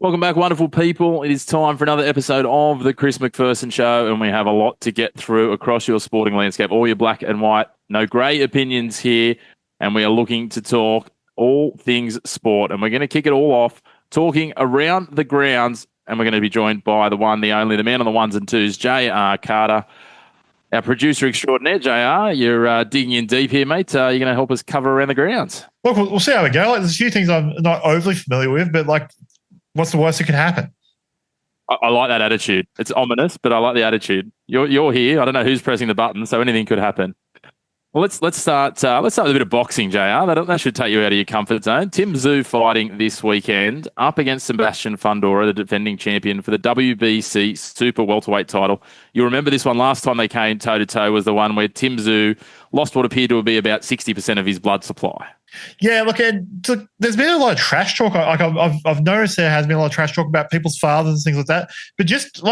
Welcome back, wonderful people. It is time for another episode of the Chris Macpherson Show, and we have a lot to get through across your sporting landscape, all your black and white, no grey opinions here, and we are looking to talk all things sport, and we're going to kick it all off talking around the grounds, and we're going to be joined by the one, the only, the man on the ones and twos, J.R. Carter, our producer extraordinaire. J.R., you're digging in deep here, mate. You're going to help us cover around the grounds. Look, we'll see how we go. There's a few things I'm not overly familiar with, but what's the worst that could happen? I like that attitude. It's ominous, but I like the attitude. You're here. I don't know who's pressing the button, so anything could happen. Well, let's start. Let's start with a bit of boxing, JR. That should take you out of your comfort zone. Tim Tszyu fighting this weekend up against Sebastian Fundora, the defending champion for the WBC Super Welterweight title. You remember this one last time they came toe to toe was the one where Tim Tszyu lost what appeared to be about 60% of his blood supply. Yeah, look, there's been a lot of trash talk. I've noticed there has been a lot of trash talk about people's fathers and things like that. But just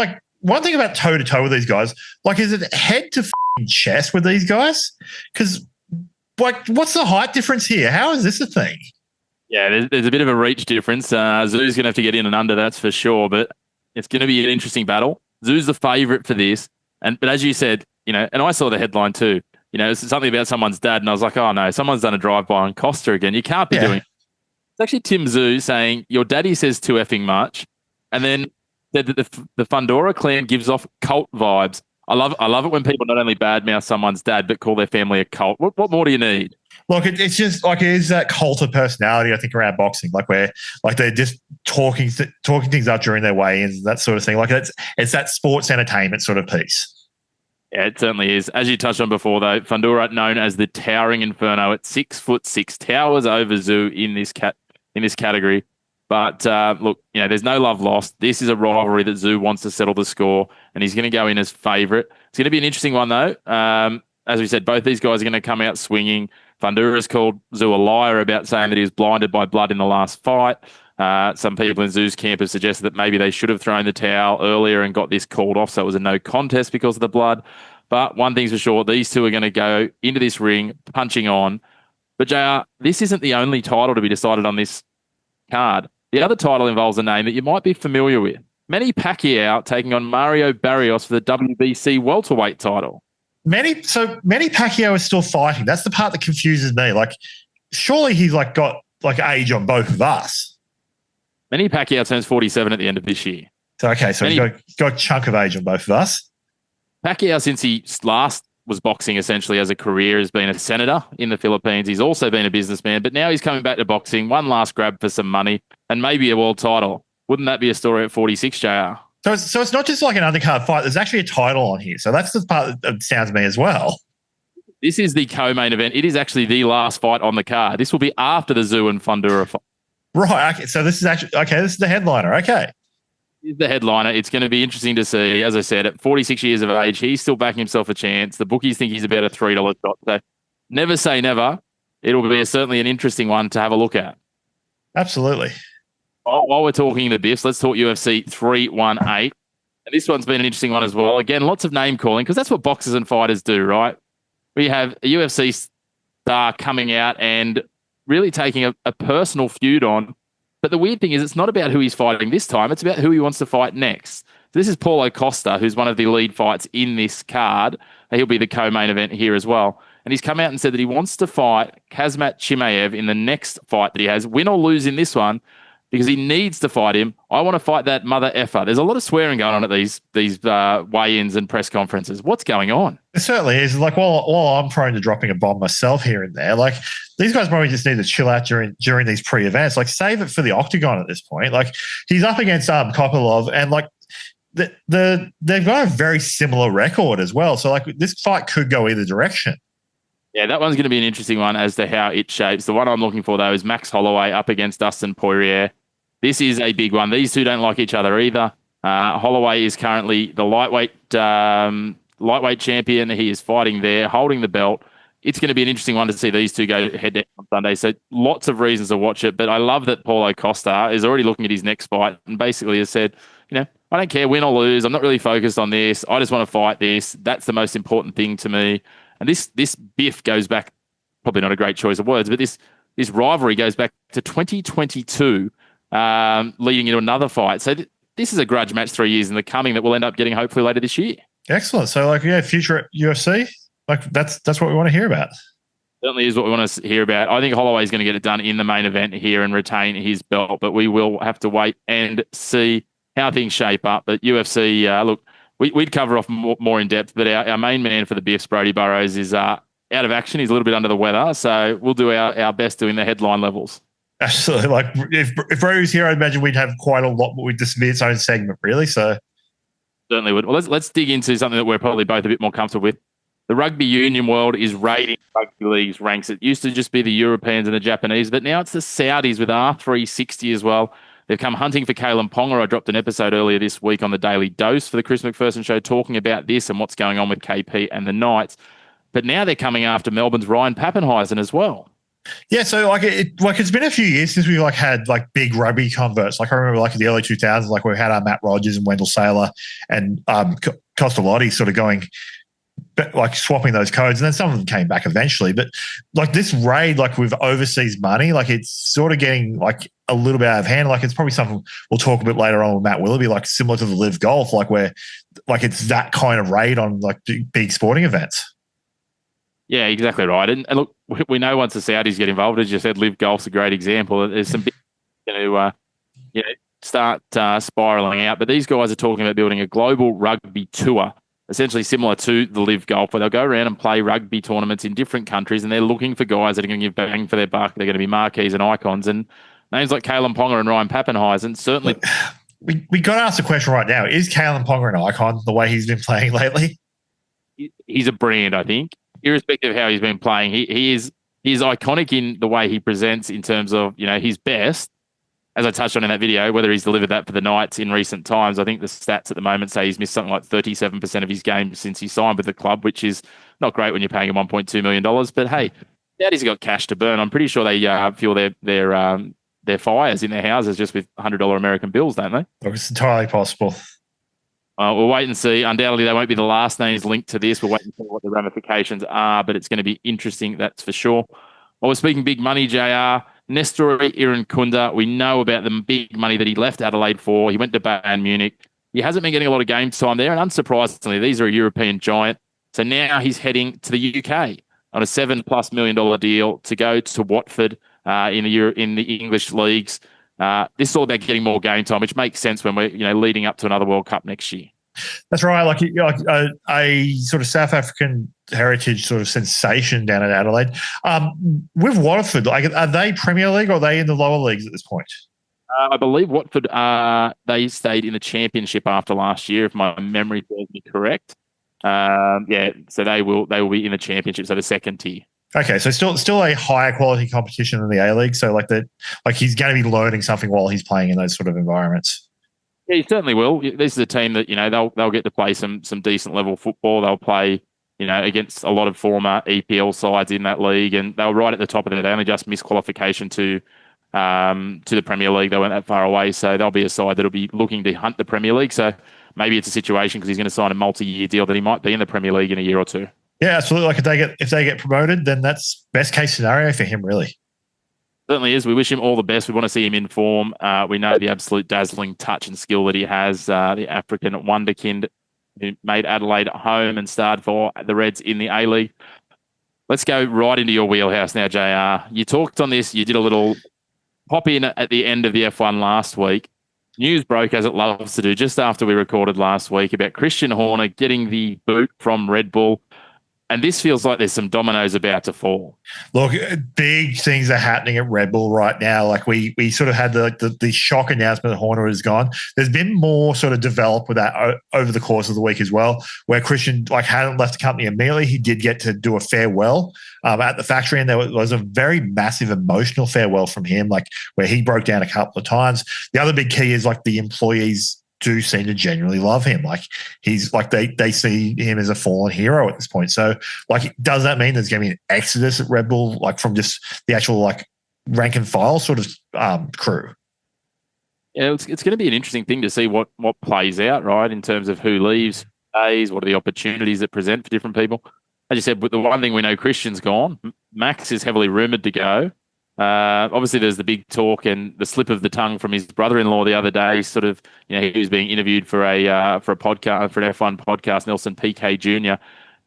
one thing about toe to toe with these guys, is it head to chest with these guys? Because what's the height difference here? How is this a thing? Yeah, there's a bit of a reach difference. Tszyu's going to have to get in and under, that's for sure. But it's going to be an interesting battle. Tszyu's the favourite for this, but as you said, and I saw the headline too. It's something about someone's dad, and I was like, oh no, someone's done a drive-by on Costa again. You can't be doing it. It's actually Tim Tszyu saying, your daddy says too effing much, and then said that the Fundora clan gives off cult vibes. I love it when people not only badmouth someone's dad, but call their family a cult. What more do you need? Look, it's just it is that cult of personality, I think, around boxing, where they're just talking things up during their weigh-ins, that sort of thing. It's that sports entertainment sort of piece. Yeah, it certainly is. As you touched on before, though, Fundora, known as the Towering Inferno, at 6'6", towers over Tszyu in this category. But look, there's no love lost. This is a rivalry that Tszyu wants to settle the score, and he's going to go in as favourite. It's going to be an interesting one, though. As we said, both these guys are going to come out swinging. Fundora's called Tszyu a liar about saying that he was blinded by blood in the last fight. Some people in Tszyu's camp have suggested that maybe they should have thrown the towel earlier and got this called off, so it was a no contest because of the blood. But one thing's for sure, these two are going to go into this ring punching on. But JR, this isn't the only title to be decided on this card. The other title involves a name that you might be familiar with. Manny Pacquiao taking on Mario Barrios for the WBC welterweight title. Manny Pacquiao is still fighting. That's the part that confuses me. Surely he's got age on both of us. Manny Pacquiao turns 47 at the end of this year. So he's got a chunk of age on both of us. Pacquiao, since he last was boxing essentially as a career, has been a senator in the Philippines. He's also been a businessman, but now he's coming back to boxing. One last grab for some money and maybe a world title. Wouldn't that be a story at 46, JR? So it's not just like an undercard fight. There's actually a title on here. So that's the part that sounds to me as well. This is the co-main event. It is actually the last fight on the card. This will be after the Tszyu and Fundora fight. Right. Okay. So this is this is the headliner. Okay. This is the headliner. It's going to be interesting to see. As I said, at 46 years of age, he's still backing himself a chance. The bookies think he's about a $3 shot. So never say never. It'll be certainly an interesting one to have a look at. Absolutely. While we're talking the biffs, let's talk UFC 318. And this one's been an interesting one as well. Again, lots of name calling because that's what boxers and fighters do, right? We have a UFC star coming out and really taking a personal feud on. But the weird thing is it's not about who he's fighting this time. It's about who he wants to fight next. So this is Paulo Costa, who's one of the lead fights in this card. He'll be the co-main event here as well. And he's come out and said that he wants to fight Kazmat Chimaev in the next fight that he has, win or lose in this one, because he needs to fight him. I want to fight that mother effer. There's a lot of swearing going on at these weigh-ins and press conferences. What's going on? It certainly is. While I'm prone to dropping a bomb myself here and there, these guys probably just need to chill out during these pre-events. Save it for the octagon at this point. He's up against Kopylov, and they've got a very similar record as well. So this fight could go either direction. Yeah, that one's going to be an interesting one as to how it shapes. The one I'm looking for, though, is Max Holloway up against Dustin Poirier. This is a big one. These two don't like each other either. Holloway is currently the lightweight champion. He is fighting there, holding the belt. It's going to be an interesting one to see these two go head-to-head on Sunday. So lots of reasons to watch it. But I love that Paulo Costa is already looking at his next fight and basically has said, I don't care win or lose. I'm not really focused on this. I just want to fight this. That's the most important thing to me. And this biff goes back, probably not a great choice of words, but this rivalry goes back to 2022 leading into another fight. So this is a grudge match 3 years in the coming that we'll end up getting hopefully later this year. Excellent. So, like, yeah, future UFC, like that's what we want to hear about. Certainly is what we want to hear about. I think Holloway's going to get it done in the main event here and retain his belt, but we will have to wait and see how things shape up. But UFC, look, we'd cover off more in depth, but our main man for the Biffs, Brody Burrows, is out of action. He's a little bit under the weather, so we'll do our best doing the headline levels. Absolutely. Like, if Brody was here, I'd imagine we'd have quite a lot, but this would be its own segment, really. So certainly would. Well, let's dig into something that we're probably both a bit more comfortable with. The rugby union world is raiding rugby league's ranks. It used to just be the Europeans and the Japanese, but now it's the Saudis with R360 as well. They've come hunting for Kalen Ponga. I dropped an episode earlier this week on the Daily Dose for the Chris Macpherson Show talking about this and what's going on with KP and the Knights. But now they're coming after Melbourne's Ryan Pappenheisen as well. Yeah, so it's been a few years since we had big rugby converts. Like, I remember in the early 2000s, we had our Matt Rogers and Wendell Saylor and Costolotti sort of going swapping those codes, and then some of them came back eventually. But this raid, with overseas money, it's sort of getting a little bit out of hand. It's probably something we'll talk a bit later on with Matt Willoughby, similar to the Live Golf, where it's that kind of raid on big sporting events. Yeah, exactly right. And look, we know once the Saudis get involved, as you said, Live Golf's a great example. There's some big going to start spiraling out. But these guys are talking about building a global rugby tour, essentially similar to the Live Golf, where they'll go around and play rugby tournaments in different countries, and they're looking for guys that are going to give bang for their buck. They're going to be marquees and icons, and names like Kalen Ponga and Ryan Pappenheisen certainly. We got to ask the question right now: is Kalen Ponga an icon the way he's been playing lately? He's a brand, I think. Irrespective of how he's been playing, he is iconic in the way he presents in terms of his best. As I touched on in that video, whether he's delivered that for the Knights in recent times, I think the stats at the moment say he's missed something like 37% of his games since he signed with the club, which is not great when you're paying him $1.2 million. But hey, Daddy's got cash to burn. I'm pretty sure they fuel their fires in their houses just with $100 American bills, don't they? Look, it's entirely possible. We'll wait and see. Undoubtedly, they won't be the last names linked to this. We'll wait and see what the ramifications are, but it's going to be interesting, that's for sure. Well, we're speaking big money, JR. Nestor Irankunda, we know about the big money that he left Adelaide for. He went to Bayern Munich. He hasn't been getting a lot of game time there, and unsurprisingly, these are a European giant. So now he's heading to the UK on a $7+ million deal to go to Watford in the English leagues. This is all about getting more game time, which makes sense when we're leading up to another World Cup next year. That's right. A sort of South African heritage sort of sensation down at Adelaide. With Watford, are they Premier League or are they in the lower leagues at this point? I believe Watford they stayed in the Championship after last year, if my memory serves me correct. So they will be in the Championship, so the second tier. Okay, so still a higher quality competition than the A-League. So he's going to be learning something while he's playing in those sort of environments. Yeah, he certainly will. This is a team that they'll get to play some decent level football. They'll play against a lot of former EPL sides in that league, and they were right at the top of it. They only just missed qualification to the Premier League. They weren't that far away, so they'll be a side that'll be looking to hunt the Premier League. So maybe it's a situation because he's going to sign a multi-year deal that he might be in the Premier League in a year or two. Yeah, absolutely. If they get promoted, then that's best case scenario for him, really. Certainly is. We wish him all the best. We want to see him in form. We know the absolute dazzling touch and skill that he has. The African wonderkind who made Adelaide home and starred for the Reds in the A-League. Let's go right into your wheelhouse now, JR. You talked on this. You did a little pop in at the end of the F1 last week. News broke, as it loves to do, just after we recorded last week about Christian Horner getting the boot from Red Bull. And this feels like there's some dominoes about to fall. Look, big things are happening at Red Bull right now. We sort of had the shock announcement that Horner is gone. There's been more sort of developed with that over the course of the week as well, where Christian hadn't left the company immediately. He did get to do a farewell at the factory, and there was a very massive emotional farewell from him, where he broke down a couple of times. The other big key is the employees do seem to genuinely love him. He's they see him as a fallen hero at this point. So does that mean there's going to be an exodus at Red Bull, from just the actual rank and file sort of crew? Yeah, it's going to be an interesting thing to see what plays out, right, in terms of who leaves, stays, what are the opportunities that present for different people. As you said, but the one thing we know, Christian's gone. Max is heavily rumoured to go. Obviously, there's the big talk and the slip of the tongue from his brother-in-law the other day. Sort of, he was being interviewed for a podcast, for an F1 podcast, Nelson Piquet Jr.,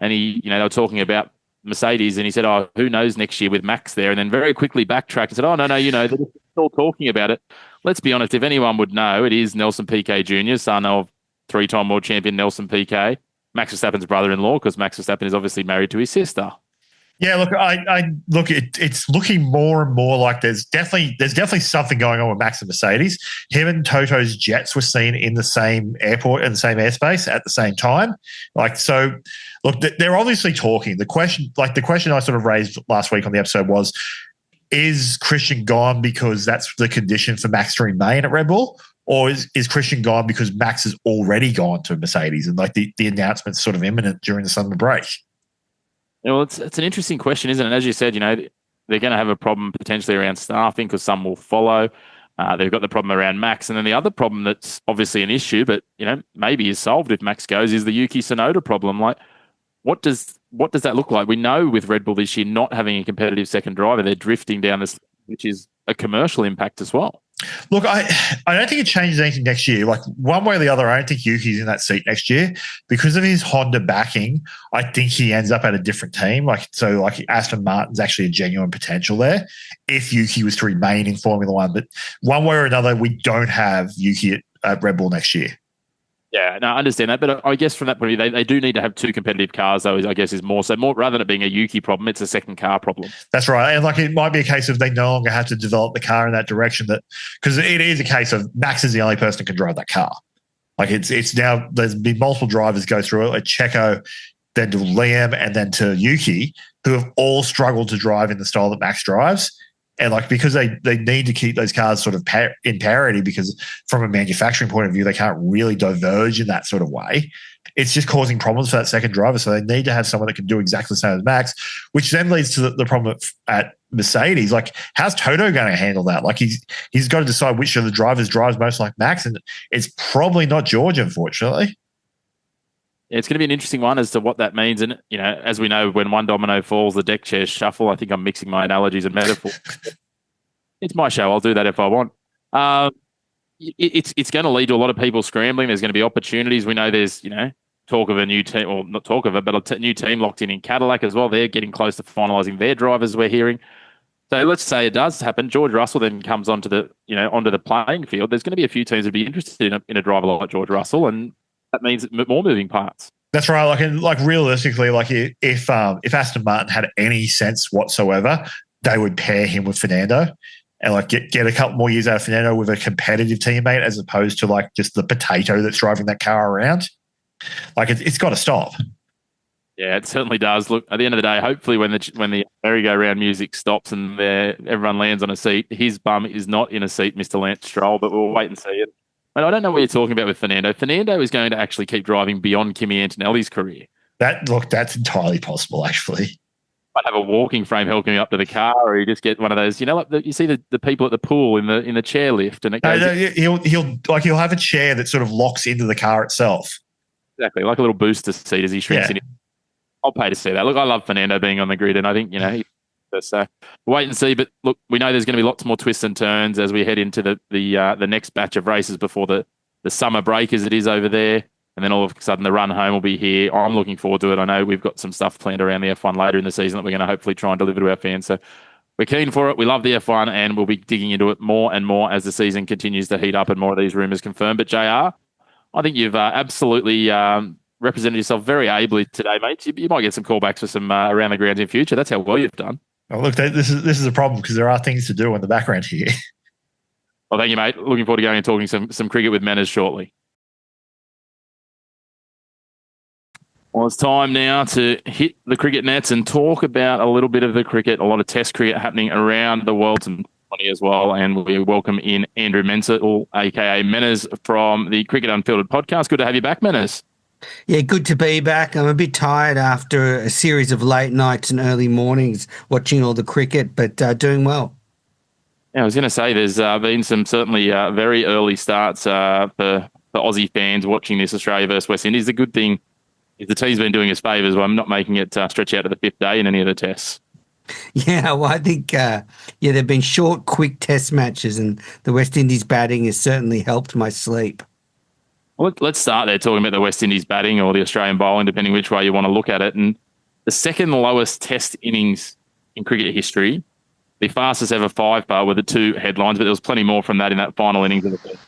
and they were talking about Mercedes, and he said, "Oh, who knows next year with Max there?" And then very quickly backtracked and said, "Oh, no, they're still talking about it." Let's be honest, if anyone would know, it is Nelson Piquet Jr., son of three-time world champion Nelson Piquet, Max Verstappen's brother-in-law, because Max Verstappen is obviously married to his sister. Yeah, look, it's looking more and more like there's definitely something going on with Max and Mercedes. Him and Toto's jets were seen in the same airport and the same airspace at the same time. So, look, they're obviously talking. The question I sort of raised last week on the episode was, is Christian gone because that's the condition for Max to remain at Red Bull? Or is Christian gone because Max has already gone to Mercedes and the announcement's sort of imminent during the summer break? Well, it's an interesting question, isn't it? As you said, they're going to have a problem potentially around staffing because some will follow. They've got the problem around Max. And then the other problem that's obviously an issue, but, maybe is solved if Max goes, is the Yuki Tsunoda problem. Like, what does that look like? We know with Red Bull this year not having a competitive second driver, they're drifting down this, which is a commercial impact as well. Look, I don't think it changes anything next year. Like, one way or the other, I don't think Yuki's in that seat next year. Because of his Honda backing, I think he ends up at a different team. So Aston Martin's actually a genuine potential there if Yuki was to remain in Formula One. But one way or another, we don't have Yuki at Red Bull next year. Yeah, no, I understand that. But I guess from that point of view, they do need to have two competitive cars, though, I guess is more rather than it being a Yuki problem, it's a second car problem. That's right. And it might be a case of they no longer have to develop the car in that direction, because it is a case of Max is the only person who can drive that car. It's now, there's been multiple drivers go through it, like Checo, then to Liam, and then to Yuki, who have all struggled to drive in the style that Max drives. And because they need to keep those cars sort of in parity, because from a manufacturing point of view, they can't really diverge in that sort of way. It's just causing problems for that second driver. So they need to have someone that can do exactly the same as Max, which then leads to the problem at Mercedes. How's Toto going to handle that? He's got to decide which of the drivers drives most like Max, and it's probably not George, unfortunately. It's going to be an interesting one as to what that means. And, as we know, when one domino falls, the deck chairs shuffle. I think I'm mixing my analogies and metaphors. It's my show. I'll do that if I want. It's going to lead to a lot of people scrambling. There's going to be opportunities. We know there's, talk of a new team, or not talk of it, but a new team locked in Cadillac as well. They're getting close to finalising their drivers, we're hearing. So let's say it does happen. George Russell then comes onto the playing field. There's going to be a few teams that'd be interested in a driver like George Russell, and that means more moving parts. That's right. Realistically, if Aston Martin had any sense whatsoever, they would pair him with Fernando and get a couple more years out of Fernando with a competitive teammate, as opposed to just the potato that's driving that car around. It's got to stop. Yeah, it certainly does. Look, at the end of the day, hopefully when the merry-go-round music stops and everyone lands on a seat, his bum is not in a seat, Mr. Lance Stroll, but we'll wait and see it. And I don't know what you're talking about with Fernando. Fernando is going to actually keep driving beyond Kimi Antonelli's career. That's entirely possible, actually. Might have a walking frame helping him up to the car, or you just get one of those, you see the people at the pool in the chairlift, and it goes. He'll have a chair that sort of locks into the car itself. Exactly, like a little booster seat as he shrinks in. I'll pay to see that. Look, I love Fernando being on the grid, and I think so wait and see. But look, we know there's going to be lots more twists and turns as we head into the next batch of races before the summer break, as it is over there. And then all of a sudden the run home will be here. I'm looking forward to it. I know we've got some stuff planned around the F1 later in the season that we're going to hopefully try and deliver to our fans. So we're keen for it. We love the F1, and we'll be digging into it more and more as the season continues to heat up and more of these rumours confirm. But JR, I think you've absolutely represented yourself very ably today, mate. You might get some callbacks for some around the grounds in future. That's how well you've done. Oh, look, this is a problem because there are things to do in the background here. Well, thank you, mate. Looking forward to going and talking some cricket with Manners shortly. Well, it's time now to hit the cricket nets and talk about a little bit of the cricket, a lot of test cricket happening around the world, some funny as well. And we welcome in Andrew Menczel, a.k.a. Manners, from the Cricket Unfiltered podcast. Good to have you back, Manners. Yeah, good to be back. I'm a bit tired after a series of late nights and early mornings watching all the cricket, but doing well. Yeah, I was going to say there's been some certainly very early starts for Aussie fans watching this Australia versus West Indies. The good thing is the team's been doing us favours by not making it stretch out to the fifth day in any of the tests. Yeah, well, I think they've been short, quick Test matches, and the West Indies batting has certainly helped my sleep. Well, let's start there talking about the West Indies batting or the Australian bowling, depending which way you want to look at it. And the second lowest Test innings in cricket history, the fastest ever five-bar were the two headlines, but there was plenty more from that in that final innings of the Test.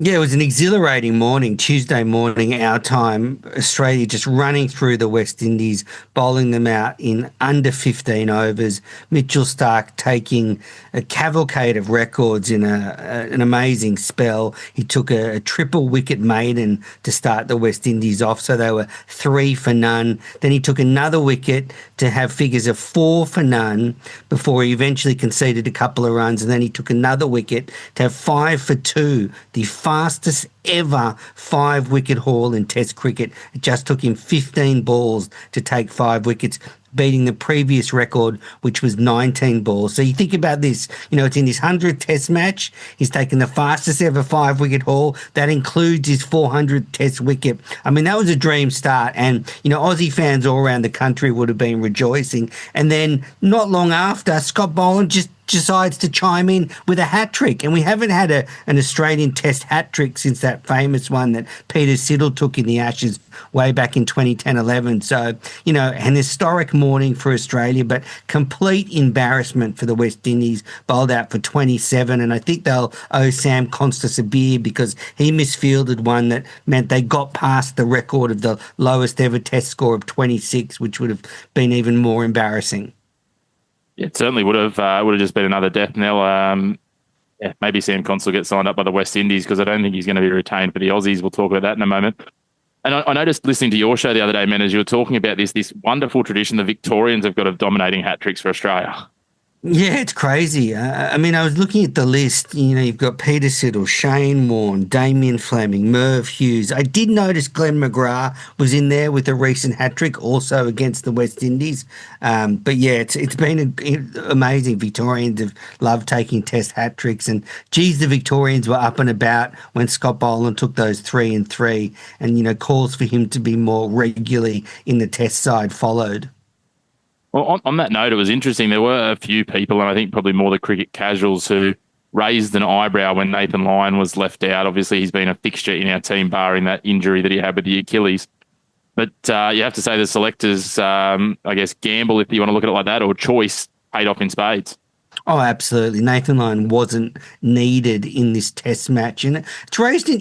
Yeah, it was an exhilarating morning, Tuesday morning, our time. Australia just running through the West Indies, bowling them out in under 15 overs. Mitchell Starc taking a cavalcade of records in an amazing spell. He took a triple wicket maiden to start the West Indies off, so they were 3 for none. Then he took another wicket to have figures of 4 for none before he eventually conceded a couple of runs, and then he took another wicket to have 5 for 2, the fastest ever 5-wicket haul in Test cricket. It just took him 15 balls to take 5 wickets, beating the previous record, which was 19 balls. So you think about this, it's in his 100th Test match. He's taken the fastest ever 5-wicket haul. That includes his 400th Test wicket. I mean, that was a dream start. And, Aussie fans all around the country would have been rejoicing. And then not long after, Scott Boland just decides to chime in with a hat-trick. And we haven't had an Australian Test hat-trick since that famous one that Peter Siddle took in the Ashes way back in 2010-11. So, an historic morning for Australia, but complete embarrassment for the West Indies, bowled out for 27. And I think they'll owe Sam Constas a beer because he misfielded one that meant they got past the record of the lowest ever Test score of 26, which would have been even more embarrassing. Yeah, it certainly would have just been another death knell. Maybe Sam Constas will get signed up by the West Indies because I don't think he's going to be retained for the Aussies. We'll talk about that in a moment. And I noticed listening to your show the other day, man, as you were talking about this wonderful tradition the Victorians have got of dominating hat tricks for Australia. Yeah, it's crazy. I was looking at the list. You've got Peter Siddle, Shane Warne, Damien Fleming, Merv Hughes. I did notice Glenn McGrath was in there with a recent hat-trick, also against the West Indies. But yeah, it's been amazing. Victorians have loved taking Test hat-tricks. And geez, the Victorians were up and about when Scott Boland took those 3 and 3. And, calls for him to be more regularly in the Test side followed. Well, on that note, it was interesting. There were a few people, and I think probably more the cricket casuals, who raised an eyebrow when Nathan Lyon was left out. Obviously, he's been a fixture in our team, barring that injury that he had with the Achilles. But you have to say the selectors, I guess, gamble, if you want to look at it like that, or choice, paid off in spades. Oh, absolutely. Nathan Lyon wasn't needed in this Test match. And it's raised an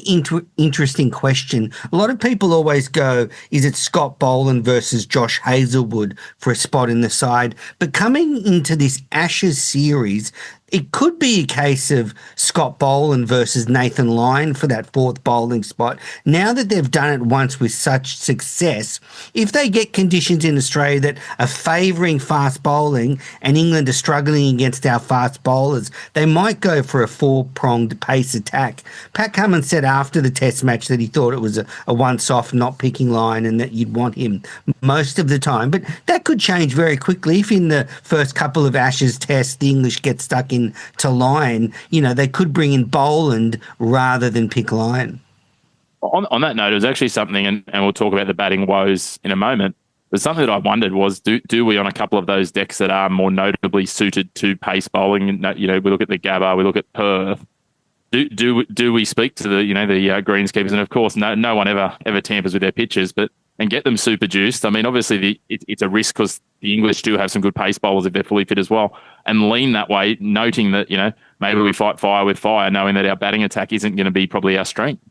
interesting question. A lot of people always go, is it Scott Boland versus Josh Hazlewood for a spot in the side? But coming into this Ashes series, it could be a case of Scott Boland versus Nathan Lyon for that 4th bowling spot. Now that they've done it once with such success, if they get conditions in Australia that are favouring fast bowling and England are struggling against our fast bowlers, they might go for a 4-pronged pace attack. Pat Cummins said after the Test match that he thought it was a once-off, not picking line, and that you'd want him most of the time. But that could change very quickly if in the first couple of Ashes Tests the English get stuck in to Lyon, they could bring in Boland rather than pick Lyon. On that note, it was actually something, and we'll talk about the batting woes in a moment, but something that I wondered was, do we on a couple of those decks that are more notably suited to pace bowling, we look at the Gabba, we look at Perth, do we speak to the greenskeepers? And of course, no one ever tampers with their pitches, and get them super juiced. I mean, obviously it's a risk because the English do have some good pace bowlers if they're fully fit as well, and lean that way, noting that, maybe we fight fire with fire, knowing that our batting attack isn't going to be probably our strength.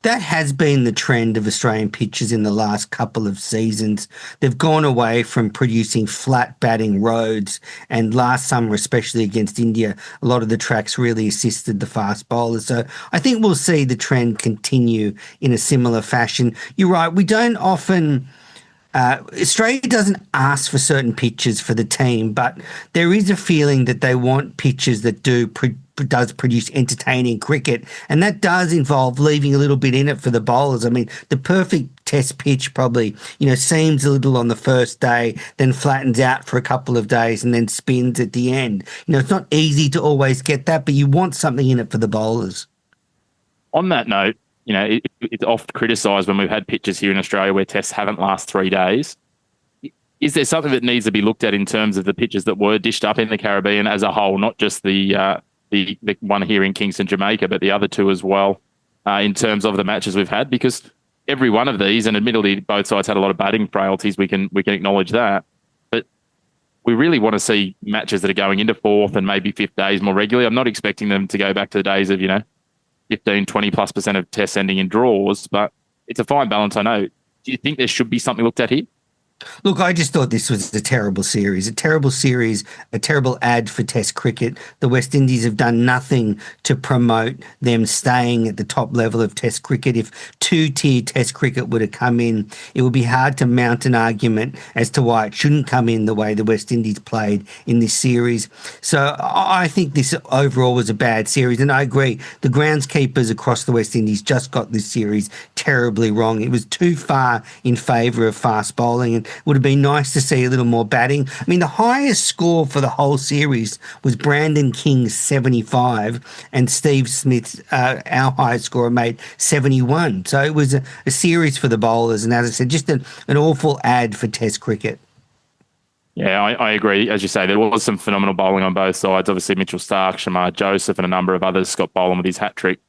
That has been the trend of Australian pitchers in the last couple of seasons. They've gone away from producing flat batting roads, and last summer, especially against India, a lot of the tracks really assisted the fast bowlers. So I think we'll see the trend continue in a similar fashion. You're right, we don't often... Australia doesn't ask for certain pitches for the team, but there is a feeling that they want pitches that does produce entertaining cricket, and that does involve leaving a little bit in it for the bowlers. I mean, the perfect Test pitch probably, seems a little on the first day, then flattens out for a couple of days and then spins at the end. It's not easy to always get that, but you want something in it for the bowlers. On that note, it's oft criticised when we've had pitches here in Australia where tests haven't last 3 days. is there something that needs to be looked at in terms of the pitches that were dished up in the Caribbean as a whole, not just the one here in Kingston, Jamaica, but the other two as well, in terms of the matches we've had? Because every one of these, and admittedly both sides had a lot of batting frailties, we can acknowledge that, but we really want to see matches that are going into fourth and maybe fifth days more regularly. I'm not expecting them to go back to the days of 15, 20+% of tests ending in draws, but it's a fine balance, I know. Do you think there should be something looked at here? Look, I just thought this was a terrible series, a terrible ad for Test cricket. The West Indies have done nothing to promote them staying at the top level of Test cricket. If two-tier Test cricket were to come in, it would be hard to mount an argument as to why it shouldn't come in the way the West Indies played in this series. So I think this overall was a bad series, and I agree. The groundskeepers across the West Indies just got this series terribly wrong. It was too far in favour of fast bowling, and would have been nice to see a little more batting. I mean, the highest score for the whole series was Brandon King's 75 and Steve Smith's, our highest scorer, made 71. So it was a series for the bowlers, and as I said, just an awful ad for Test cricket. Yeah, I agree. As you say, there was some phenomenal bowling on both sides. Obviously, Mitchell Starc, Shamar Joseph, and a number of others. Scott Boland with his hat-trick.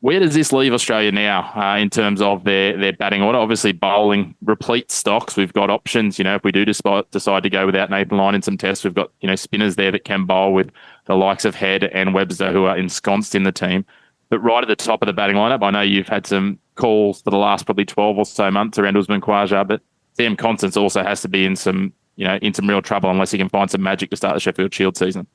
Where does this leave Australia now in terms of their batting order? Obviously, bowling replete stocks. We've got options. If we do decide to go without Nathan Lyon in some tests, we've got spinners there that can bowl with the likes of Head and Webster, who are ensconced in the team. But right at the top of the batting lineup, I know you've had some calls for the last probably 12 or so months around Usman Khawaja, but Sam Constance also has to be in some real trouble unless he can find some magic to start the Sheffield Shield season.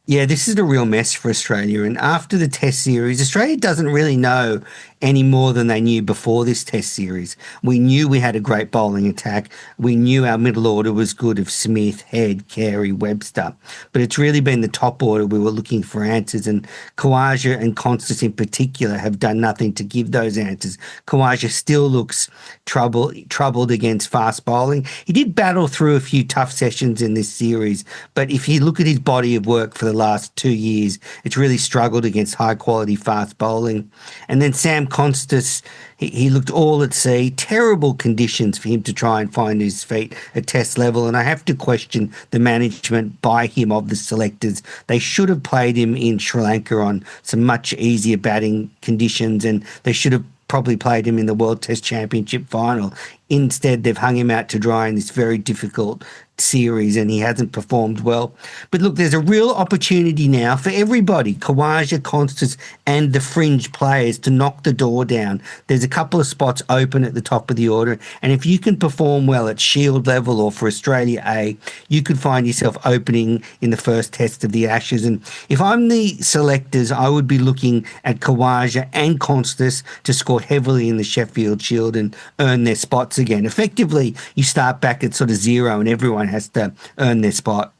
Yeah, this is a real mess for Australia. And after the Test series, Australia doesn't really know any more than they knew before this Test series. We knew we had a great bowling attack. We knew our middle order was good of Smith, Head, Carey, Webster. But it's really been the top order we were looking for answers. And Khawaja and Constance in particular have done nothing to give those answers. Khawaja still looks troubled against fast bowling. He did battle through a few tough sessions in this series, but if you look at his body of work for the last 2 years, it's really struggled against high-quality fast bowling. And then Sam Constance, he looked all at sea. Terrible conditions for him to try and find his feet at Test level. And I have to question the management by him of the selectors. They should have played him in Sri Lanka on some much easier batting conditions, and they should have probably played him in the World Test Championship final. Instead, they've hung him out to dry in this very difficult series, and he hasn't performed well. But look, there's a real opportunity now for everybody, Khawaja, Constance, and the fringe players, to knock the door down. There's a couple of spots open at the top of the order, and if you can perform well at Shield level or for Australia A, you could find yourself opening in the first test of the Ashes. And if I'm the selectors, I would be looking at Khawaja and Constance to score heavily in the Sheffield Shield and earn their spots again. Effectively, you start back at sort of zero and everyone has to earn their spot.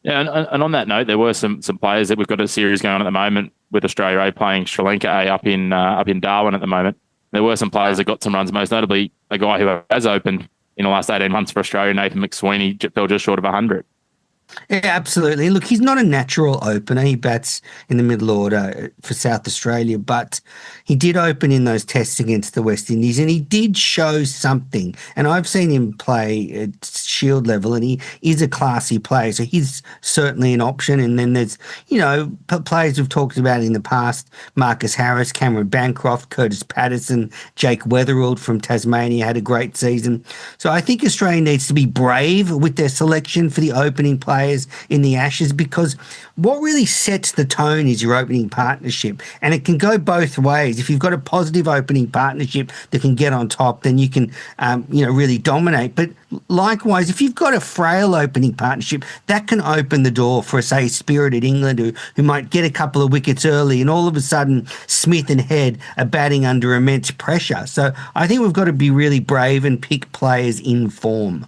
Yeah, and on that note, there were some players that we've got a series going on at the moment with Australia A playing Sri Lanka A up in Darwin at the moment. There were some players that got some runs, most notably a guy who has opened in the last 18 months for Australia, Nathan McSweeney, fell just short of 100. Yeah, absolutely. Look, he's not a natural opener. He bats in the middle order for South Australia, but he did open in those tests against the West Indies, and he did show something. And I've seen him play at Shield level, and he is a classy player, so he's certainly an option. And then there's, players we've talked about in the past, Marcus Harris, Cameron Bancroft, Curtis Patterson, Jake Weatherald from Tasmania had a great season. So I think Australia needs to be brave with their selection for the opening players in the Ashes, because what really sets the tone is your opening partnership, and it can go both ways. If you've got a positive opening partnership that can get on top, then you can really dominate. But likewise, if you've got a frail opening partnership, that can open the door for, say, spirited England who might get a couple of wickets early, and all of a sudden Smith and Head are batting under immense pressure. So I think we've got to be really brave and pick players in form.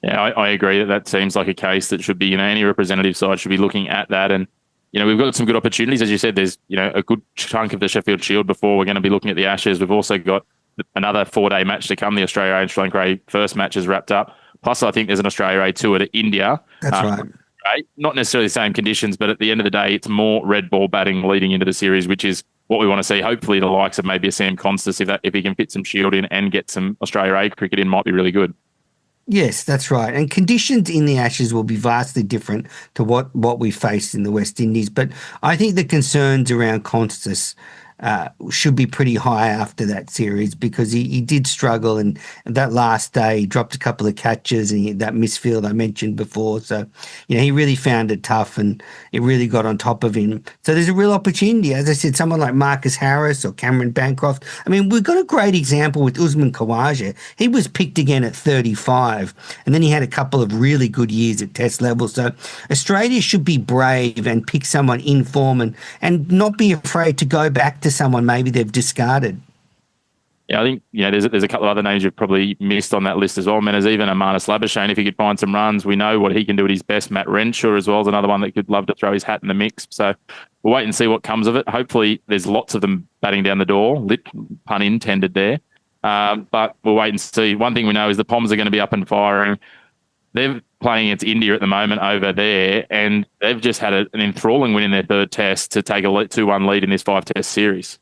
Yeah, I agree that seems like a case that should be, any representative side should be looking at that. And, we've got some good opportunities. As you said, there's, a good chunk of the Sheffield Shield before we're going to be looking at the Ashes. We've also got another 4-day match to come. The Australia A and Sri Lanka A first match is wrapped up. Plus, I think there's an Australia A tour to India. That's right. Not necessarily the same conditions, but at the end of the day, it's more red ball batting leading into the series, which is what we want to see. Hopefully, the likes of maybe a Sam Constance, if he can fit some Shield in and get some Australia A cricket in, might be really good. Yes, that's right. And conditions in the Ashes will be vastly different to what we faced in the West Indies. But I think the concerns around Constance should be pretty high after that series because he did struggle. And that last day, he dropped a couple of catches and that misfield I mentioned before. So, he really found it tough and it really got on top of him. So there's a real opportunity. As I said, someone like Marcus Harris or Cameron Bancroft. I mean, we've got a great example with Usman Khawaja. He was picked again at 35 and then he had a couple of really good years at test level. So Australia should be brave and pick someone in form and not be afraid to go back to someone maybe they've discarded. Yeah, I think there's a couple of other names you've probably missed on that list as well. Man, there's even Amartya Labuschagne, if he could find some runs. We know what he can do at his best. Matt Renshaw as well is another one that could love to throw his hat in the mix. So we'll wait and see what comes of it. Hopefully there's lots of them batting down the door, pun intended there. But we'll wait and see. One thing we know is the Poms are going to be up and firing. They're playing against India at the moment over there, and they've just had an enthralling win in their third test to take a 2-1 lead in this 5-test series.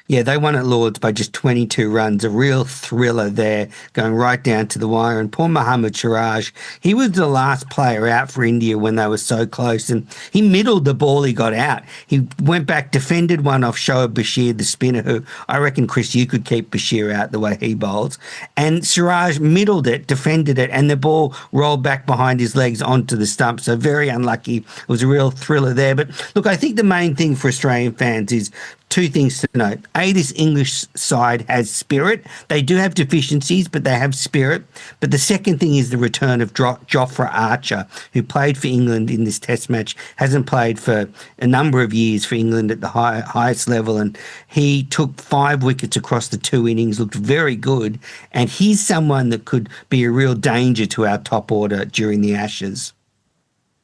Yeah, they won at Lords by just 22 runs, a real thriller there, going right down to the wire. And poor Mohammad Siraj, he was the last player out for India when they were so close, and he middled the ball he got out. He went back, defended one off Shoaib Bashir, the spinner, who I reckon, Chris, you could keep Bashir out the way he bowls. And Siraj middled it, defended it, and the ball rolled back behind his legs onto the stump. So very unlucky. It was a real thriller there. But look, I think the main thing for Australian fans is two things to note. A, this English side has spirit. They do have deficiencies, but they have spirit. But the second thing is the return of Jofra Archer, who played for England in this test match, hasn't played for a number of years for England at the highest level. And he took 5 wickets across the 2 innings, looked very good. And he's someone that could be a real danger to our top order during the Ashes.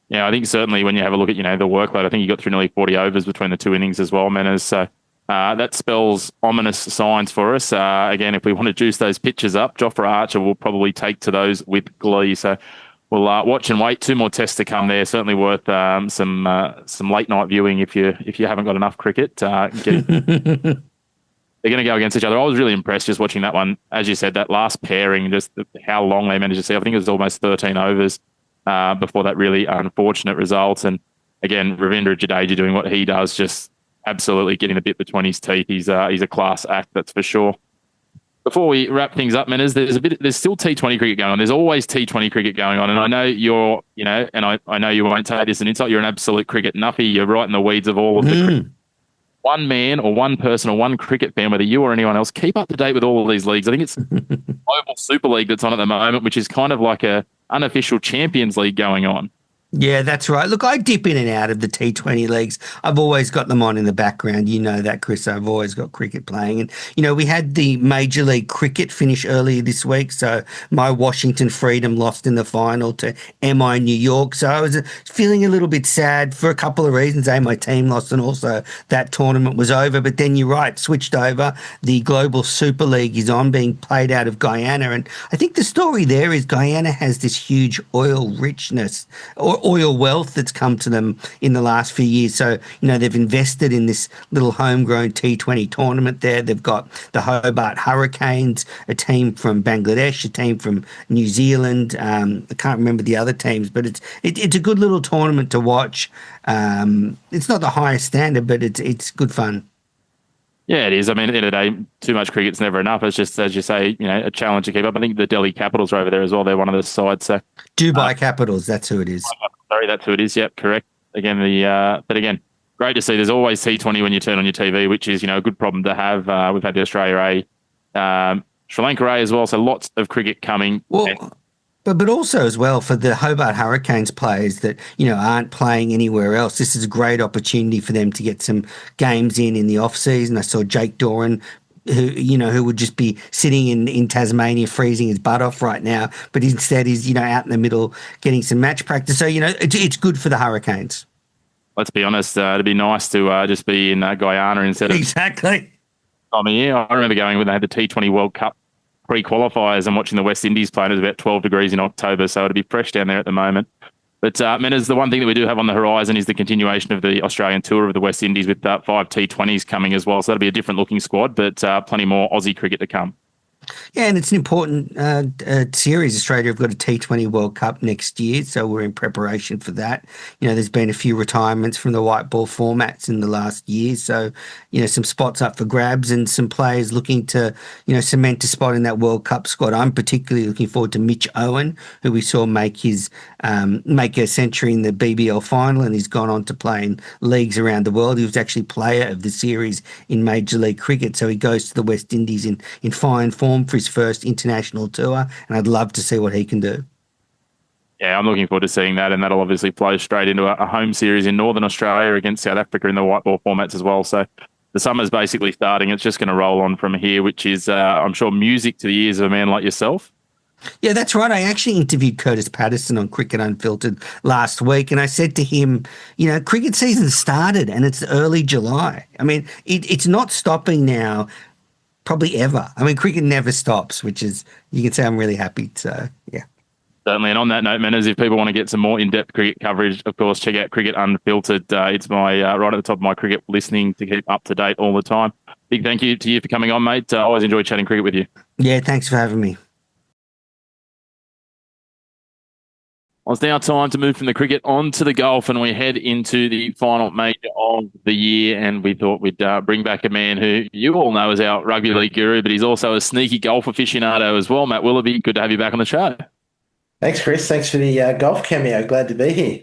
Yeah, I think certainly when you have a look at, the workload, I think he got through nearly 40 overs between the 2 innings as well, Menners. So that spells ominous signs for us. Again, if we want to juice those pitches up, Jofra Archer will probably take to those with glee. So we'll watch and wait. 2 more tests to come there. Certainly worth some late night viewing if you haven't got enough cricket. They're going to go against each other. I was really impressed just watching that one. As you said, that last pairing, just how long they managed to see. I think it was almost 13 overs. Before that really unfortunate result. And again, Ravindra Jadeja doing what he does, just absolutely getting the bit between his teeth. He's a class act, that's for sure. Before we wrap things up, Menners, there's still T20 cricket going on. There's always T20 cricket going on. And I know you're, and I know you won't take this as an insult. You're an absolute cricket nuffy. You're right in the weeds of all of the cricket. One man or one person or one cricket fan, whether you or anyone else, keep up to date with all of these leagues. I think it's Global Super League that's on at the moment, which is kind of like a unofficial Champions League going on. Yeah, that's right. Look, I dip in and out of the T20 leagues. I've always got them on in the background. You know that, Chris. I've always got cricket playing. And, we had the Major League Cricket finish earlier this week. So my Washington Freedom lost in the final to MI New York. So I was feeling a little bit sad for a couple of reasons. A, my team lost, and also that tournament was over. But then you're right, switched over. The Global Super League is on, being played out of Guyana. And I think the story there is Guyana has this huge oil richness or oil wealth that's come to them in the last few years. So, they've invested in this little homegrown T20 tournament there. They've got the Hobart Hurricanes, a team from Bangladesh, a team from New Zealand. I can't remember the other teams, but it's a good little tournament to watch. It's not the highest standard, but it's good fun. Yeah, it is. I mean, at the end of the day, too much cricket's never enough. It's just, as you say, a challenge to keep up. I think the Delhi Capitals are over there as well. They're one of the sides. So Dubai Capitals, that's who it is. Sorry, that's who it is. Yep, correct. Again, but again, great to see. There's always T20 when you turn on your TV, which is, a good problem to have. We've had the Australia A, Sri Lanka A as well. So lots of cricket coming. Well, but also as well for the Hobart Hurricanes players that, aren't playing anywhere else. This is a great opportunity for them to get some games in the off season. I saw Jake Doran, who would just be sitting in Tasmania freezing his butt off right now, but instead he's, out in the middle getting some match practice. So, it's good for the Hurricanes. Let's be honest, it'd be nice to just be in Guyana instead of... Exactly. I mean, I remember going when they had the T20 World Cup pre-qualifiers and watching the West Indies play. It was about 12 degrees in October, so it'd be fresh down there at the moment. But, Menners, the one thing that we do have on the horizon is the continuation of the Australian tour of the West Indies with 5 T20s coming as well. So that'll be a different looking squad, but plenty more Aussie cricket to come. Yeah, and it's an important series. Australia have got a T20 World Cup next year, so we're in preparation for that. There's been a few retirements from the white ball formats in the last year, so some spots up for grabs and some players looking to cement a spot in that World Cup squad. I'm particularly looking forward to Mitch Owen, who we saw make a century in the BBL final, and he's gone on to play in leagues around the world. He was actually player of the series in Major League Cricket, so he goes to the West Indies in fine form for his first international tour, and I'd love to see what he can do. Yeah, I'm looking forward to seeing that, and that'll obviously flow straight into a home series in Northern Australia against South Africa in the white ball formats as well. So the summer's basically starting. It's just going to roll on from here, which is, I'm sure, music to the ears of a man like yourself. Yeah, that's right. I actually interviewed Curtis Patterson on Cricket Unfiltered last week, and I said to him, cricket season started and it's early July. I mean, it's not stopping now, probably ever. I mean, cricket never stops, which is, you can say I'm really happy. So, yeah. Certainly. And on that note, Menners, if people want to get some more in-depth cricket coverage, of course, check out Cricket Unfiltered. It's my right at the top of my cricket listening to keep up to date all the time. Big thank you to you for coming on, mate. I always enjoy chatting cricket with you. Yeah, thanks for having me. Well, it's now time to move from the cricket on to the golf, and we head into the final major of the year. And we thought we'd bring back a man who you all know as our rugby league guru, but he's also a sneaky golf aficionado as well. Matt Willoughby, good to have you back on the show. Thanks, Chris. Thanks for the golf cameo. Glad to be here.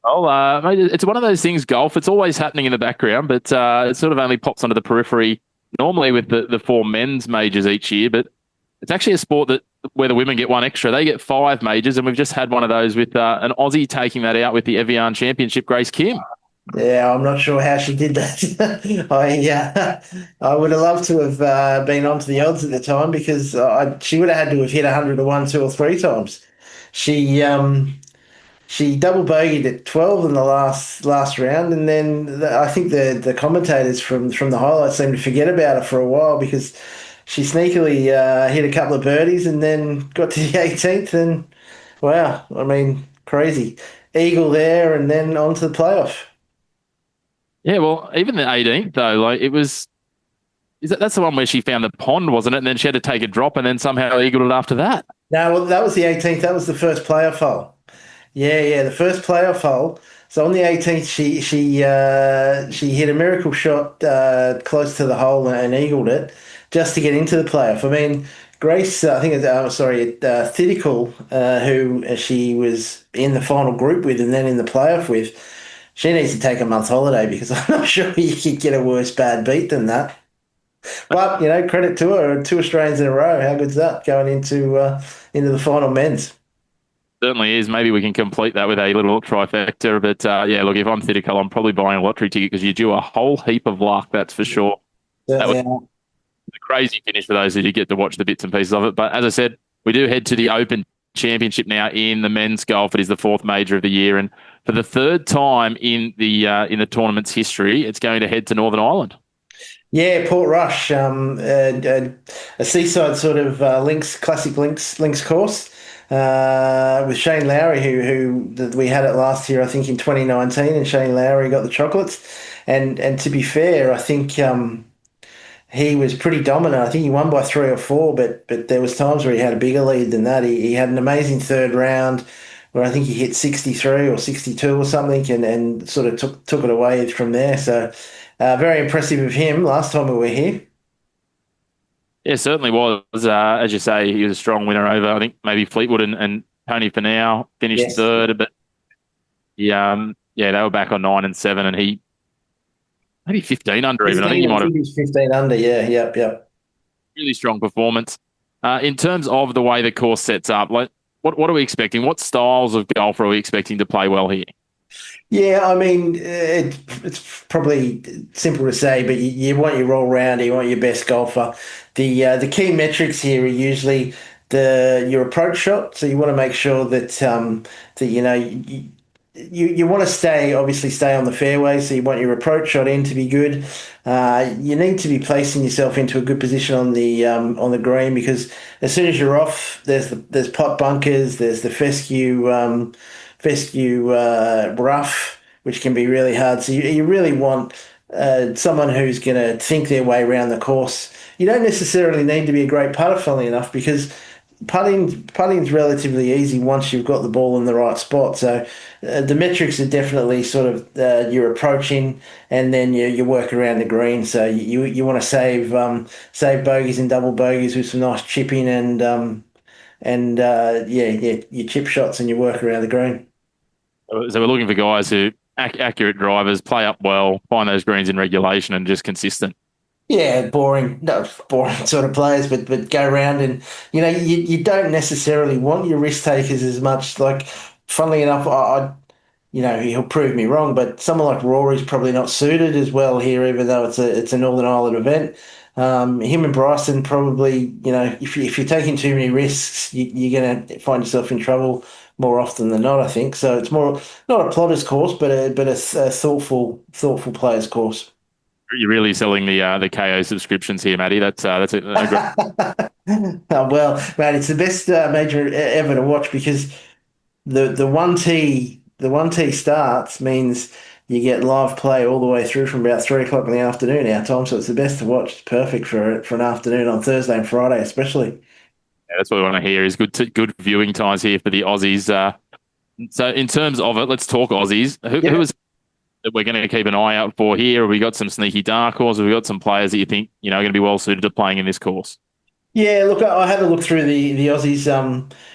Oh, mate, it's one of those things, golf. It's always happening in the background, but it sort of only pops onto the periphery normally with the four men's majors each year. But it's actually a sport where the women get one extra. They get 5 majors, and we've just had one of those with an Aussie taking that out with the Evian Championship, Grace Kim. Yeah, I'm not sure how she did that. I would have loved to have been onto the odds at the time because she would have had to have hit 100 to 1, 2 or 3 times. She double bogeyed at 12 in the last round, and then I think the commentators from the highlights seemed to forget about her for a while because she sneakily hit a couple of birdies and then got to the 18th, and wow, I mean, crazy. Eagle there and then on to the playoff. Yeah, well, even the 18th, though, like that's the one where she found the pond, wasn't it? And then she had to take a drop and then somehow eagled it after that. No, well, that was the 18th. That was the first playoff hole. Yeah, the first playoff hole. So on the 18th, she hit a miracle shot close to the hole and eagled it just to get into the playoff. I mean, Grace, I think Thitical, who she was in the final group with and then in the playoff with, she needs to take a month's holiday because I'm not sure you could get a worse bad beat than that. But, credit to her, 2 Australians in a row. How good's that going into the final men's? Certainly is. Maybe we can complete that with a little trifecta. But, yeah, look, if I'm Thitical, I'm probably buying a lottery ticket because you do a whole heap of luck, that's for sure. That was a crazy finish for those who get to watch the bits and pieces of it. But as I said, we do head to the Open Championship now in the men's golf. It is the 4th major of the year, and for the 3rd time in the tournament's history, it's going to head to Northern Ireland. Yeah, Port Rush, a seaside sort of classic links course with Shane Lowry, who we had it last year, I think in 2019, and Shane Lowry got the chocolates. And to be fair, I think he was pretty dominant. I think he won by 3 or 4, but there was times where he had a bigger lead than that. He had an amazing 3rd round where I think he hit 63 or 62 or something and sort of took it away from there. So very impressive of him last time we were here. Yeah, certainly was. As you say, he was a strong winner over, I think, maybe Fleetwood and Tony Finau finished 3rd. But they were back on 9 and 7, and he maybe 15 under even. I think he might have. He was 15 under, yeah, yep. Really strong performance. In terms of the way the course sets up, like what are we expecting? What styles of golf are we expecting to play well here? Yeah, I mean, it's probably simple to say, but you want your all-rounder, you want your best golfer. The key metrics here are usually your approach shot. So you want to make sure that you want to stay on the fairway. So you want your approach shot in to be good. You need to be placing yourself into a good position on the green, because as soon as you're off, there's pot bunkers, there's the fescue rough, which can be really hard. So you really want someone who's going to think their way around the course. You don't necessarily need to be a great putter, funnily enough, because putting's relatively easy once you've got the ball in the right spot. So the metrics are definitely sort of your approaching, and then you work around the green. So you want to save bogeys and double bogeys with some nice chipping and your chip shots and your work around the green. So we're looking for guys who accurate drivers, play up well, find those greens in regulation, and just consistent. Yeah, boring, no, boring sort of players, but go around and you don't necessarily want your risk takers as much. Like, funnily enough, he'll prove me wrong, but someone like Rory's probably not suited as well here, even though it's a Northern Ireland event. Him and Bryson probably, if you're taking too many risks, you're going to find yourself in trouble more often than not, I think. So it's more not a plotter's course, but a thoughtful player's course. You're really selling the KO subscriptions here, Matty. That's a great. Oh, well, man, it's the best major ever to watch because the one T starts means you get live play all the way through from about 3 o'clock in the afternoon our time. So it's the best to watch. It's perfect for an afternoon on Thursday and Friday, especially. Yeah, that's what we want to hear is good viewing times here for the Aussies. So in terms of it, let's talk Aussies. Who is that we're going to keep an eye out for here? Have we got some sneaky dark horses? Have we got some players that you think are going to be well suited to playing in this course? Yeah, look, I had a look through the Aussies.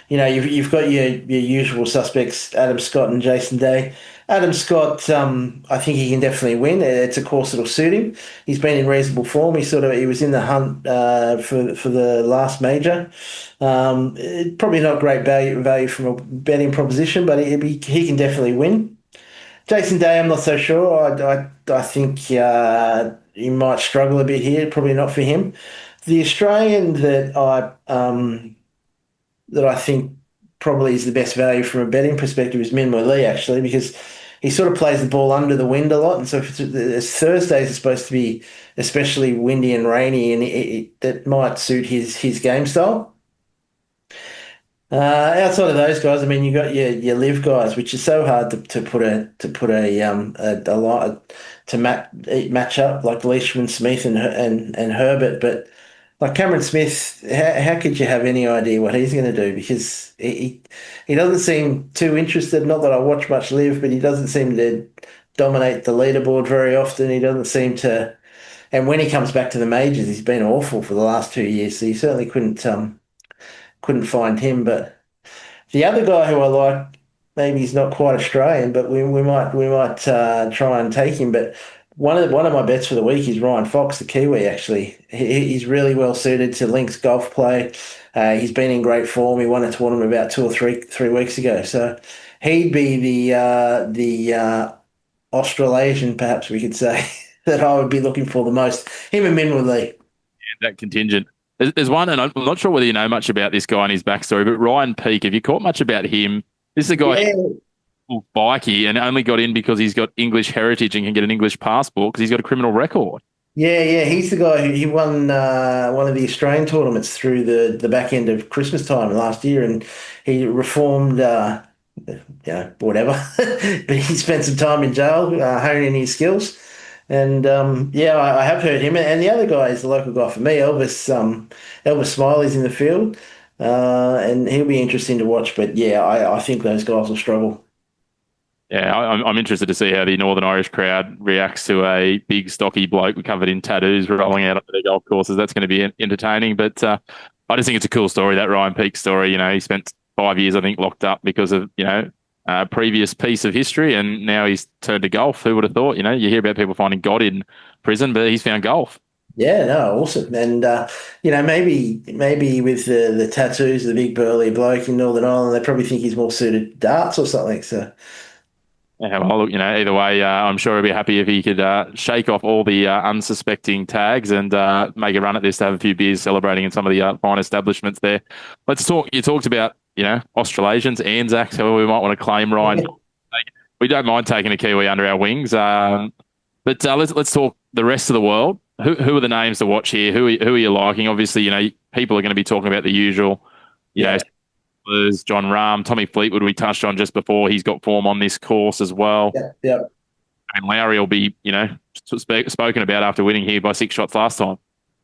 You've got your usual suspects, Adam Scott and Jason Day. Adam Scott, I think he can definitely win. It's a course that'll suit him. He's been in reasonable form. He was in the hunt for the last major. Probably not great value from a betting proposition, but he can definitely win. Jason Day, I'm not so sure. I think he might struggle a bit here. Probably not for him. The Australian that I think probably is the best value from a betting perspective is Min Lee, actually, because he sort of plays the ball under the wind a lot, and so if Thursdays are supposed to be especially windy and rainy, and that might suit his game style. Outside of those guys, I mean, you got your live guys, which is so hard to match up like Leishman, Smith, and Herbert. But like Cameron Smith, how could you have any idea what he's going to do? Because he doesn't seem too interested. Not that I watch much live, but he doesn't seem to dominate the leaderboard very often. He doesn't seem to, and when he comes back to the majors, he's been awful for the last 2 years. So you certainly couldn't find him. But the other guy who I like, maybe he's not quite Australian, but we might try and take him. But one of my bets for the week is Ryan Fox, the Kiwi. Actually, he's really well suited to links golf play. He's been in great form. He won a tournament about 2 or 3 weeks ago. So he'd be the Australasian, perhaps we could say, that I would be looking for the most. Him and Min Lee. Yeah, that contingent. There's one, and I'm not sure whether you know much about this guy and his backstory, but Ryan Peake, have you caught much about him? This is a guy bikie and only got in because he's got English heritage and can get an English passport because he's got a criminal record. Yeah. He's the guy he won one of the Australian tournaments through the back end of Christmas time last year, and he reformed, whatever. But he spent some time in jail honing his skills. And I have heard him. And the other guy is the local guy for me, Elvis Smiley's in the field, and he'll be interesting to watch. But yeah, I think those guys will struggle. Yeah, I'm interested to see how the Northern Irish crowd reacts to a big, stocky bloke covered in tattoos rolling out onto the golf courses. That's going to be entertaining. But I just think it's a cool story, that Ryan Peake story. He spent 5 years, I think, locked up because of a previous piece of history, and now he's turned to golf. Who would have thought? You hear about people finding God in prison, but he's found golf. Yeah, no, awesome. And maybe with the tattoos, the big burly bloke in Northern Ireland, they probably think he's more suited to darts or something. So yeah, well, look, either way, I'm sure he'd be happy if he could shake off all the unsuspecting tags and make a run at this to have a few beers celebrating in some of the fine establishments there. Let's talk. You talked about Australasians, Anzacs, however we might want to claim Ryan. We don't mind taking a Kiwi under our wings, but let's talk the rest of the world. Who are the names to watch here? Who are you liking? Obviously, people are going to be talking about the usual. There's John Rahm, Tommy Fleetwood we touched on just before. He's got form on this course as well. Yeah. And Lowry will be, spoken about after winning here by 6 shots last time.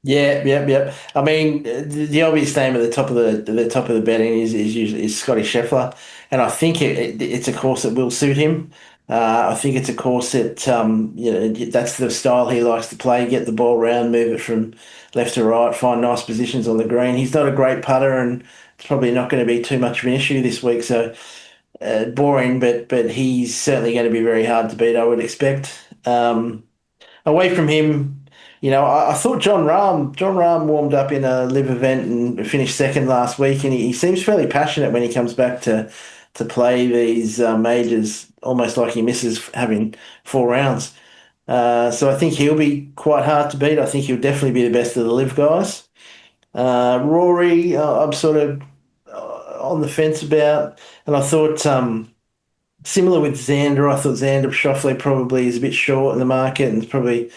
Yeah, yep. I mean, the obvious name at the top of the betting is Scotty Scheffler, and I think it's a course that will suit him. I think it's a course that that's the style he likes to play. Get the ball round, move it from left to right, find nice positions on the green. He's not a great putter, and it's probably not going to be too much of an issue this week. So boring, but he's certainly going to be very hard to beat, I would expect. Away from him, I thought John Rahm warmed up in a live event and finished second last week, and he seems fairly passionate when he comes back to play these majors, almost like he misses having 4 rounds. So I think he'll be quite hard to beat. I think he'll definitely be the best of the live guys. Rory, I'm sort of on the fence about, and I thought similar with Xander. I thought Xander Schauffele probably is a bit short in the market, and it's probably,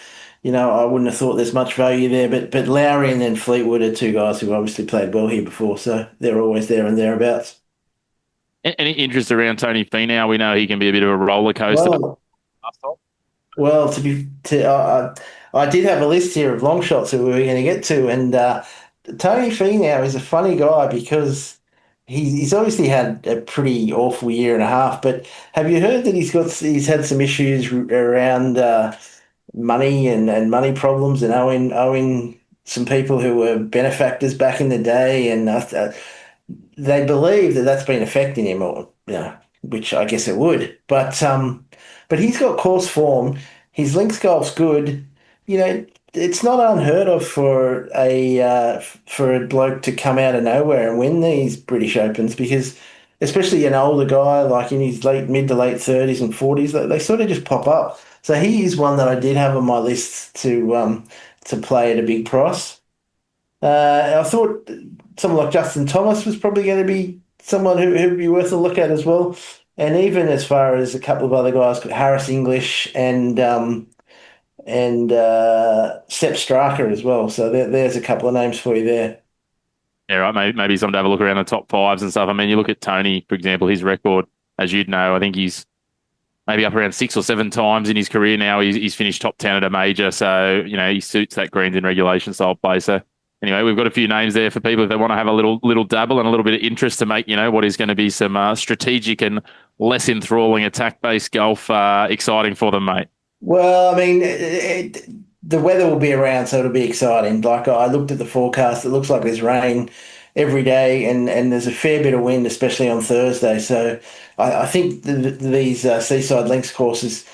I wouldn't have thought there's much value there. But Lowry and then Fleetwood are two guys who obviously played well here before, so they're always there and thereabouts. Any interest around Tony Finau? We know he can be a bit of a roller coaster. Well, I did have a list here of long shots that we were going to get to, and Tony Finau is a funny guy because he's obviously had a pretty awful year and a half. But have you heard that he's had some issues around money and money problems and owing some people who were benefactors back in the day, and they believe that that's been affecting him, or which I guess it would. But he's got course form. His links golf's good. It's not unheard of for a bloke to come out of nowhere and win these British Opens, because especially an older guy like in his mid to late 30s and 40s, they sort of just pop up. So he is one that I did have on my list to play at a big price. I thought someone like Justin Thomas was probably going to be someone who'd be worth a look at as well. And even as far as a couple of other guys, Harris English and Sepp Straka as well. So there's a couple of names for you there. Yeah, right. Maybe something to have a look around the top fives and stuff. I mean, you look at Tony, for example, his record, as you'd know, I think he's maybe up around 6 or 7 times in his career now. He's finished top 10 at a major. So, he suits that greens in regulation style play. So anyway, we've got a few names there for people if they want to have a little dabble and a little bit of interest to make, what is going to be some strategic and less enthralling attack-based golf exciting for them, mate. Well, I mean, the weather will be around, so it'll be exciting. Like, I looked at the forecast, it looks like there's rain every day, and there's a fair bit of wind, especially on Thursday. So I think these seaside links courses,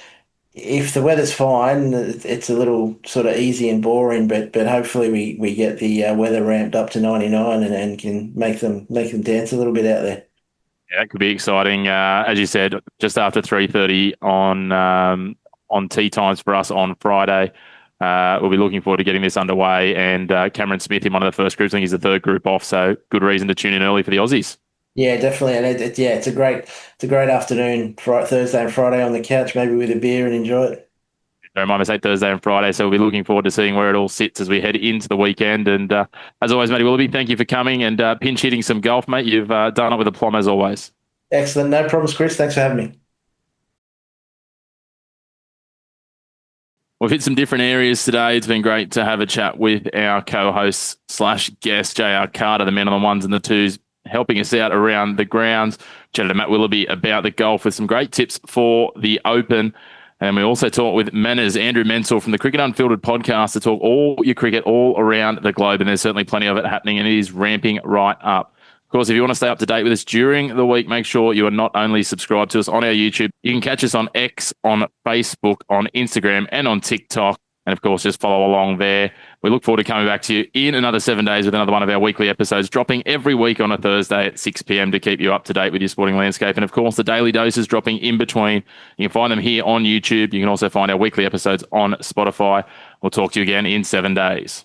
if the weather's fine, it's a little sort of easy and boring, but hopefully we get the weather ramped up to 99 and can make them dance a little bit out there. Yeah, that could be exciting. As you said, just after 3:30 on tee times for us on Friday. We'll be looking forward to getting this underway. And Cameron Smith in one of the first groups. I think he's the third group off, so good reason to tune in early for the Aussies. Yeah, definitely, and it's a great afternoon, Thursday and Friday on the couch, maybe with a beer, and enjoy it. Don't mind mistake, Thursday and Friday. So we'll be looking forward to seeing where it all sits as we head into the weekend. And as always, Matty Willoughby, thank you for coming and pinch hitting some golf, mate. You've done it with aplomb as always. Excellent, no problems, Chris. Thanks for having me. We've hit some different areas today. It's been great to have a chat with our co-host / guest, JR Carter, the man on the ones and the twos, helping us out around the grounds. Chatted to Matt Willoughby about the golf with some great tips for the Open. And we also talked with Manners, Andrew Menczel from the Cricket Unfiltered podcast to talk all your cricket all around the globe. And there's certainly plenty of it happening, and it is ramping right up. Of course, if you want to stay up to date with us during the week, make sure you are not only subscribed to us on our YouTube, you can catch us on X, on Facebook, on Instagram, and on TikTok. And of course, just follow along there. We look forward to coming back to you in another 7 days with another one of our weekly episodes, dropping every week on a Thursday at 6 p.m. to keep you up to date with your sporting landscape. And of course, the daily doses dropping in between. You can find them here on YouTube. You can also find our weekly episodes on Spotify. We'll talk to you again in 7 days.